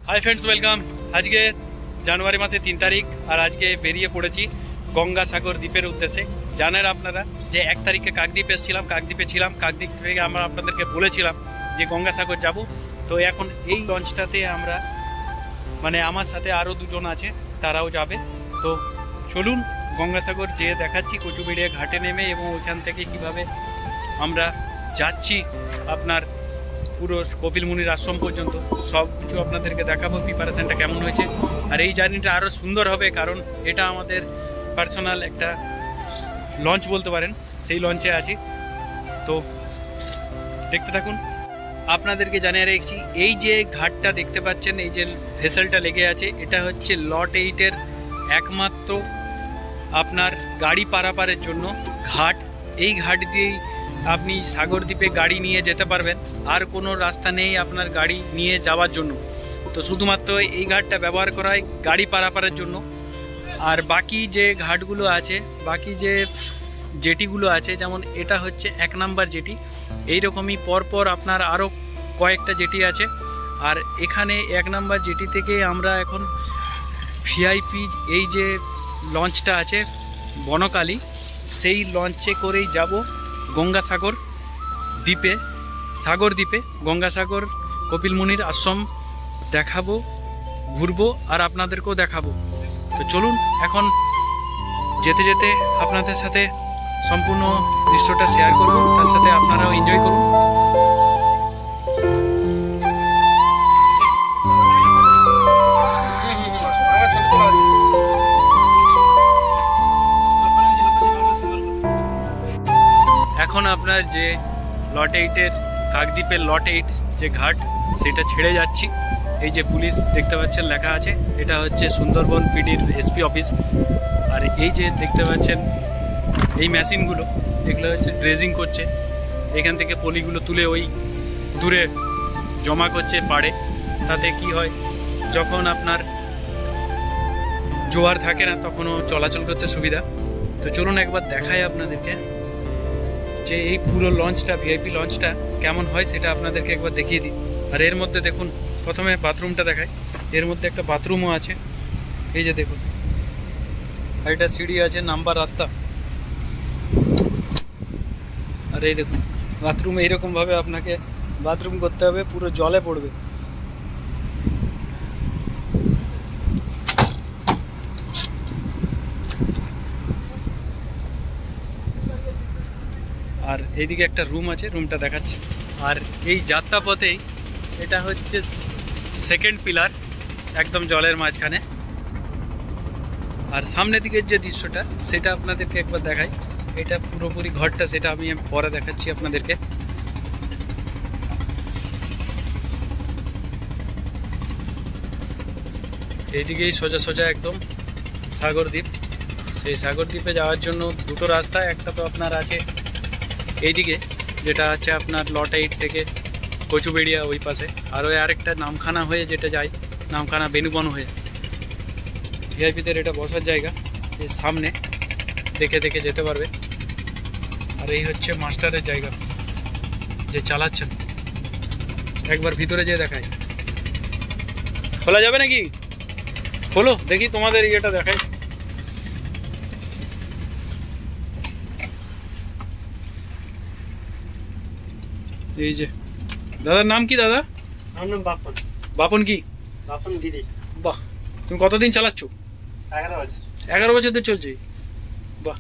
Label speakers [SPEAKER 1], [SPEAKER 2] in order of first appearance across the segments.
[SPEAKER 1] Hi friends, welcome. আজকে জানুয়ারি মাসে 3 তারিখ আর আজকে বেরিয়ে পড়েছি গঙ্গাসাগর দ্বীপের উদ্দেশ্যে। জানেন আপনারা যে 1 তারিখে কাকদ্বীপ এসেছিলাম, কাকদ্বীপে ছিলাম। কাকদ্বীপ থেকে আমরা আপনাদেরকে বলেছিলাম যে গঙ্গাসাগর যাব। তো এখন এই লঞ্চটাতে আমরা আমার সাথে আরও দুজন আছে, তারাও যাবে। তো চলুন গঙ্গাসাগর যেয়ে দেখাচ্ছি কচুবেড়িয়া ঘাটে নেমে, এবং ওইখান থেকে কিভাবে আমরা যাচ্ছি আপনার পুরো কপিল মুনির আশ্রম পর্যন্ত সব কিছু আপনাদেরকে দেখাবো। প্রিপারেশনটা কেমন হয়েছে, আর এই জার্নিটা আরও সুন্দর হবে, কারণ এটা আমাদের পার্সোনাল একটা লঞ্চ বলতে পারেন, সেই লঞ্চে আছি। তো দেখতে থাকুন। আপনাদেরকে জানিয়ে রেখেছি, এই যে ঘাটটা দেখতে পাচ্ছেন, এই যে ভেসেলটা লেগে আছে, এটা হচ্ছে লট 8-এর একমাত্র আপনার গাড়ি পারাপারের জন্য ঘাট। এই ঘাট দিয়েই আপনি সাগরদ্বীপে গাড়ি নিয়ে যেতে পারবেন, আর কোনো রাস্তা নেই আপনার গাড়ি নিয়ে যাওয়ার জন্য। তো শুধুমাত্র এই ঘাটটা ব্যবহার করা হয় গাড়ি পারাপারের জন্য। আর বাকি যে ঘাটগুলো আছে, বাকি যে জেটিগুলো আছে, যেমন এটা হচ্ছে 1 নাম্বার জেটি, এইরকমই পরপর আপনার আরও কয়েকটা জেটি আছে। আর এখানে 1 নাম্বার জেটি থেকে আমরা এখন ভিআইপি এই যে লঞ্চটা আছে বনকালী, সেই লঞ্চে করেই যাব গঙ্গাসাগর দ্বীপে, সাগর দ্বীপে। গঙ্গাসাগর কপিল মুনির আশ্রম দেখাবো, ঘুরবো, আর আপনাদেরকেও দেখাবো। তো চলুন এখন যেতে যেতে আপনাদের সাথে সম্পূর্ণ দৃশ্যটা শেয়ার করব, তার সাথে আপনারাও এনজয় করুন। এখন আপনার যে লট 8-এর কাকদ্বীপের লট 8 যে ঘাট, সেটা ছেড়ে যাচ্ছি। এই যে পুলিশ দেখতে পাচ্ছেন লেখা আছে, এটা হচ্ছে সুন্দরবন পিডির এসপি অফিস। আর এই যে দেখতে পাচ্ছেন এই মেশিনগুলো, এগুলো হচ্ছে ড্রেজিং করছে। এখান থেকে পলিগুলো তুলে ওই দূরে জমা করছে পাড়ে। তাতে কি হয়, যখন আপনার জোয়ার থাকে না, তখনও চলাচল করতে সুবিধা। তো চলুন একবার দেখাই আপনাদেরকে যে এই পুরো লঞ্চটা, ভিআইপি লঞ্চটা কেমন হয়, সেটা আপনাদেরকে একবার দেখিয়ে দিই। আর এর মধ্যে দেখুন, প্রথমে বাথরুমটা দেখায়। এর মধ্যে একটা বাথরুমও আছে, এই যে দেখুন। আর এটা সিঁড়ি আছে, নাম্বার রাস্তা। আর এই দেখুন বাথরুম, এইরকমভাবে আপনাকে বাথরুম করতে হবে, পুরো জলে পড়বে। আর এইদিকে একটা রুম আছে, রুমটা দেখাচ্ছে। আর এই যাত্রাপথেই এটা হচ্ছে 2nd পিলার, একদম জলের মাঝখানে। আর সামনের দিকের যে দৃশ্যটা, সেটা আপনাদেরকে একবার দেখাই। এটা পুরোপুরি ঘরটা, সেটা আমি পরে দেখাচ্ছি আপনাদেরকে। এইদিকেই সোজা সোজা একদম সাগরদ্বীপ। সেই সাগরদ্বীপে যাওয়ার জন্য দুটো রাস্তা, একটা তো আপনার আছে এইদিকে, যেটা আছে আপনার লট 8 থেকে কচুবেড়িয়া ওই পাশে, আর ওই আরেকটা নামখানা হয়ে যেটা যায়, নামখানা বেনুবন হয়ে। ভিআইপিদের এটা বসার জায়গা, এর সামনে দেখে দেখে যেতে পারবে। আর এই হচ্ছে মাস্টারের জায়গা, যে চালাচ্ছেন। একবার ভিতরে যেয়ে দেখাই। খোলা যাবে নাকি? খোলো দেখি, তোমাদের ইয়েটা দেখাই। এই যে দাদার নাম কি? দাদা
[SPEAKER 2] আমার নাম বাপন।
[SPEAKER 1] বাপন কি?
[SPEAKER 2] বাপন গিরি।
[SPEAKER 1] বাহ, তুমি কতদিন চালাচ্ছ?
[SPEAKER 2] 11 বছর।
[SPEAKER 1] 11 বছর ধরে চলছে? বাহ।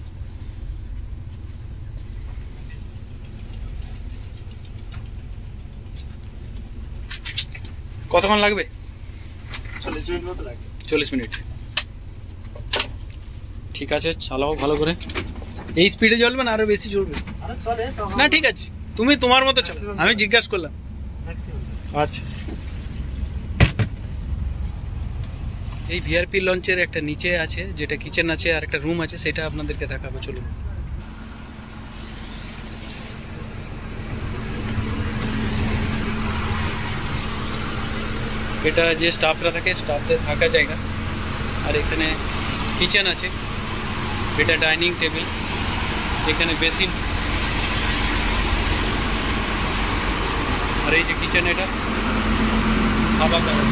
[SPEAKER 1] কতক্ষণ লাগবে?
[SPEAKER 2] 40 মিনিট মতো লাগবে।
[SPEAKER 1] 40 মিনিট, ঠিক আছে, চালাও ভালো করে। এই স্পিডে চলবে না আরো বেশি চলবে?
[SPEAKER 2] আরে চলে তো।
[SPEAKER 1] না ঠিক আছে, তুমি তোমার মতো চলো, আমি জিজ্ঞাসা করলাম। আচ্ছা, এই ভিআরপি লঞ্চের একটা নিচে আছে, যেটা কিচেন আছে, আর একটা রুম আছে, সেটা আপনাদেরকে দেখাবো। চলুন। এটা যে স্টাফরা থাকে, স্টাফদের থাকার জায়গা। আর এখানে কিচেন আছে, এটা ডাইনিং টেবিল, এখানে বেসিন, আর এই যে কিচেন, এটা খাবার দাবার।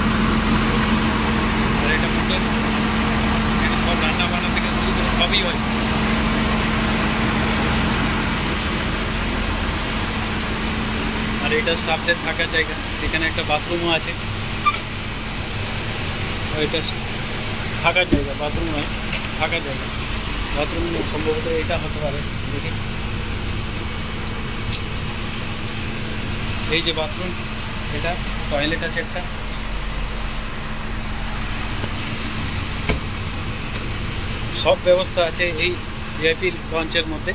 [SPEAKER 1] সুন্দর, এখানে সব রান্না বান্না থেকে শুরু করে সবই হয়। আর এটা স্টাফদের থাকার জায়গা, এখানে একটা বাথরুমও আছে। এটা থাকার জায়গা, বাথরুম নয়, থাকার জায়গা। বাথরুম সম্ভবত এটা হতে পারে, দেখি। এই যে বাথরুম, এটা টয়লেট আছে একটা। সব ব্যবস্থা আছে এই ভিআইপি লঞ্চের মধ্যে।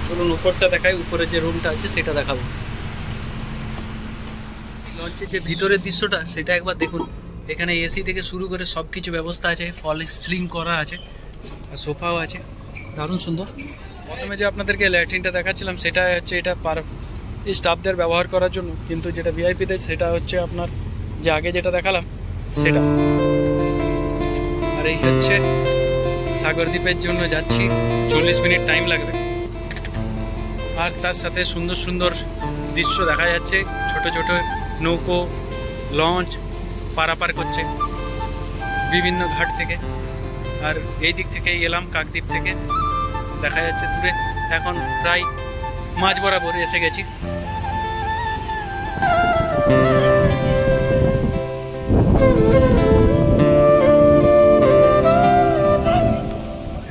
[SPEAKER 1] চলুন উপরটা দেখাই, উপরে যে রুমটা আছে সেটা দেখাবো। লঞ্চের যে ভিতরের দৃশ্যটা সেটা একবার দেখুন। এখানে এসি থেকে শুরু করে সব কিছু ব্যবস্থা আছে, ফল সিলিং করা আছে, আর সোফাও আছে, দারুণ সুন্দর। প্রথমে যে আপনাদেরকে ল্যাট্রিনটা দেখাচ্ছিলাম সেটা হচ্ছে এটা এই স্টাফদের ব্যবহার করার জন্য, কিন্তু যেটা ভিআইপিতে সেটা হচ্ছে আপনার যে আগে যেটা দেখালাম সেটা। আর এই হচ্ছে সাগরদ্বীপের জন্য যাচ্ছি, 40 মিনিট টাইম লাগবে। আর তার সাথে সুন্দর সুন্দর দৃশ্য দেখা যাচ্ছে, ছোট ছোট নৌকো লঞ্চ পারাপার করছে বিভিন্ন ঘাট থেকে। আর এই দিক থেকেই এলাম, কাকদ্বীপ থেকে দেখা যাচ্ছে দূরে। এখন প্রায় মাঝ বরাবর এসে গেছি।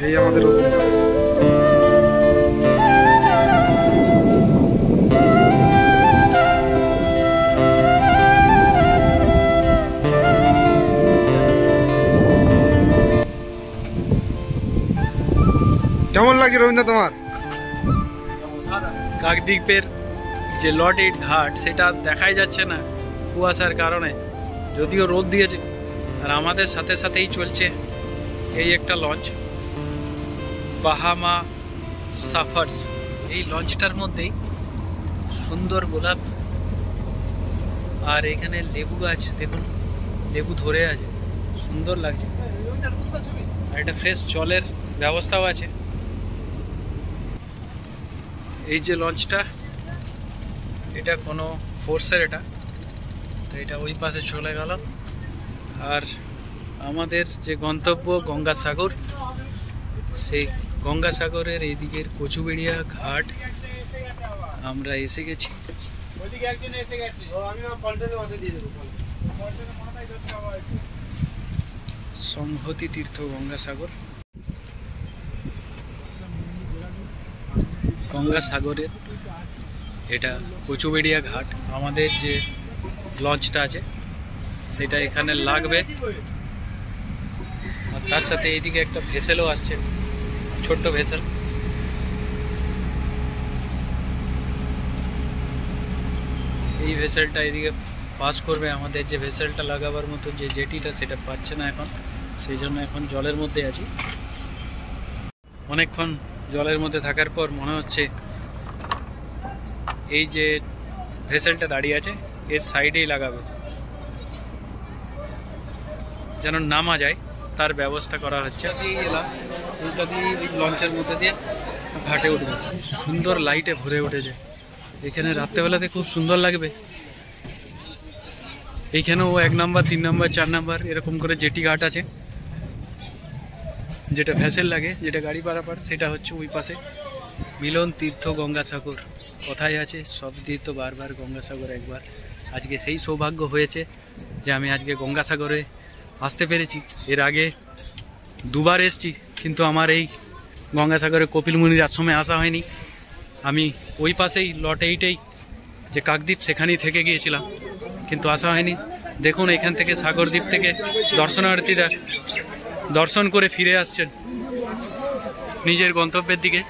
[SPEAKER 3] এই আমাদের অভিজ্ঞতা। কেমন লাগে রবীন্দ্র তোমার?
[SPEAKER 1] কাকদ্বীপের যে লট 8 ঘাট সেটা দেখাই যাচ্ছে না কুয়াশার কারণে, যদিও রোদ দিয়েছে। আর আমাদের সাথে সাথেই চলছে এই একটা লঞ্চ, বাহামা সাফার্স। এই লঞ্চটার মধ্যেই সুন্দর গোলাপ, আর এখানে লেবু গাছ দেখুন, লেবু ধরে আছে, সুন্দর লাগছে। আর একটা ফ্রেশ জলের ব্যবস্থাও আছে। এই যে লঞ্চটা, এটা কোনো ফোর্সের, এটা তো এটা ওই পাশে চলে গেল। আর আমাদের যে গন্তব্য গঙ্গাসাগর, সেই গঙ্গাসাগরের এই দিকের কচুবেড়িয়া ঘাট আমরা এসে গেছি। সংহতি তীর্থ গঙ্গাসাগর। গঙ্গাসাগরের এটা কচুবেড়িয়া ঘাট। আমাদের যে লঞ্চটা আছে সেটা এখানে লাগবে। আর তার সাথে এইদিকে একটা ভেসেলও আসছে, ছোট্ট ভেসেল। এই ভেসেলটা এদিকে পাস করবে। আমাদের যে ভেসেলটা লাগাবার মতো যে জেটিটা সেটা পাচ্ছে না এখন, সেই জন্য এখন জলের মধ্যে আছি। অনেকক্ষণ জলের মধ্যে থাকার পর মনে হচ্ছে এই যে ভেসেলটা দাঁড়িয়ে আছে এর সাইডেই লাগাবে, যেন নামা যায় তার ব্যবস্থা করা হচ্ছে। এলাম ওইটা দিয়ে লঞ্চের মধ্যে দিয়ে ঘাটে উঠবে। সুন্দর লাইটে ভরে উঠেছে এখানে, রাত্রেবেলাতে খুব সুন্দর লাগবে। এইখানেও 1 নাম্বার 3 নাম্বার 4 নাম্বার এরকম করে জেটি ঘাট আছে। যেটা ভেসেল লাগে, যেটা গাড়ি পারাপার, সেটা হচ্ছে ওই পাশে মিলন তীর্থ গঙ্গাসাগর। কথাই আছে সব তীর্থ বারবার, গঙ্গাসাগর একবার। আজকে সেই সৌভাগ্য হয়েছে যে আমি আজকে গঙ্গাসাগরে আসতে পেরেছি। এর আগে 2 বার এসেছি, কিন্তু আমার এই গঙ্গাসাগরে কপিল মুনির আশ্রমে আসা হয়নি। আমি ওই পাশেই লট 8-এই যে কাকদ্বীপ সেখানেই থেকে গিয়েছিলাম, কিন্তু আসা হয়নি। দেখুন এখান থেকে সাগরদ্বীপ থেকে দর্শনার্থীরা দর্শন করে ফিরে আসছেন নিজের গন্তব্যের দিকে।